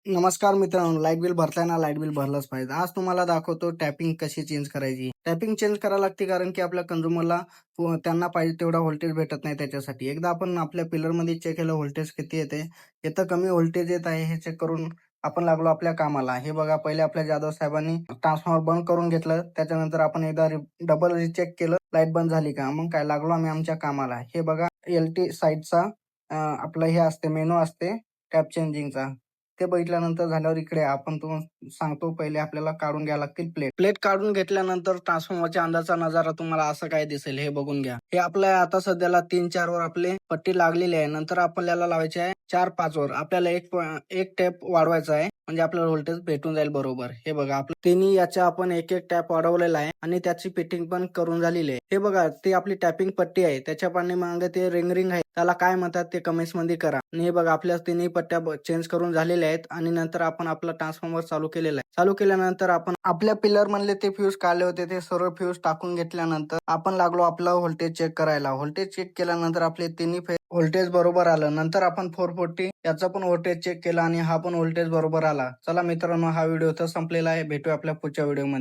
नमस्कार मित्रांनो, light bill भरताय ना, लाईट बिल भरलंच पाहिजे. आज तुम्हाला दाखवतो टॅपिंग कशी चेंज करायची. टॅपिंग चेंज करायला लागते कारण की आपल्या कंझ्युमरला त्यांना पाहिजे तेवढा व्होल्टेज भेटत नाही त्याच्यासाठी. एकदा आपण आपल्या पिलरमध्ये चेक केलं व्होल्टेज किती येते. इथं कमी व्होल्टेज येत आहे हे चेक करून आपण लागलो आपल्या कामाला. हे बघा पहिले आपल्या जाधव साहेबांनी ट्रान्सफॉर्मर बंद करून घेतलं. त्याच्यानंतर आपण एकदा डबल रिचेक केलं लाईट बंद झाली का. मग काय लागलो आम्ही आमच्या कामाला. हे बघा LT साईडचा आपलं हे असते मेनू असते टॅप चेंजिंगचा. ते बघितल्यानंतर झाल्यावर इकडे आपण तुम्हाला सांगतो पहिले आपल्याला काढून घ्यायला लागतील प्लेट. प्लेट काढून घेतल्यानंतर ट्रान्सफॉर्मरच्या अंदरचा नजारा तुम्हाला असं काय दिसेल हे बघून घ्या. हे आपल्या आता सध्याला 3-4 वर आपले पट्टी लागलेली आहे. नंतर आपल्याला लावायची आहे 4-5 वर. आपल्याला एक टॅप वाढवायचा आहे म्हणजे आपल्याला व्होल्टेज भेटून जाईल बरोबर. हे बघा आपलं तिन्ही याच्या आपण एक टॅप वाढवलेला आहे आणि त्याची फिटिंग पण करून झालेली आहे. हे बघा ती आपली टॅपिंग पट्टी आहे. त्याच्या पाठीमागे ते रिंग आहे त्याला काय म्हणतात ते कमेंट्स मध्ये करा. आणि हे बघा आपल्या तिन्ही पट्ट्या चेंज करून झालेल्या आहेत आणि नंतर आपण आपला ट्रान्सफॉर्मर चालू केलेला आहे. चालू केल्यानंतर आपण आपल्या पिलर मधले ते फ्यूज काढले होते ते सर्व फ्यूज टाकून घेतल्यानंतर आपण लागलो आपलं व्होल्टेज चेक करायला. व्होल्टेज चेक केल्यानंतर आपले तिन्ही व्होल्टेज बरोबर आलं. नंतर आपण 440 याचा पण व्होल्टेज चेक केला आणि हा पण व्होल्टेज बरोबर आला. चला मित्रांनो, हा व्हिडिओ तर संपलेला आहे. भेटूया आपल्या पुढच्या व्हिडिओमध्ये.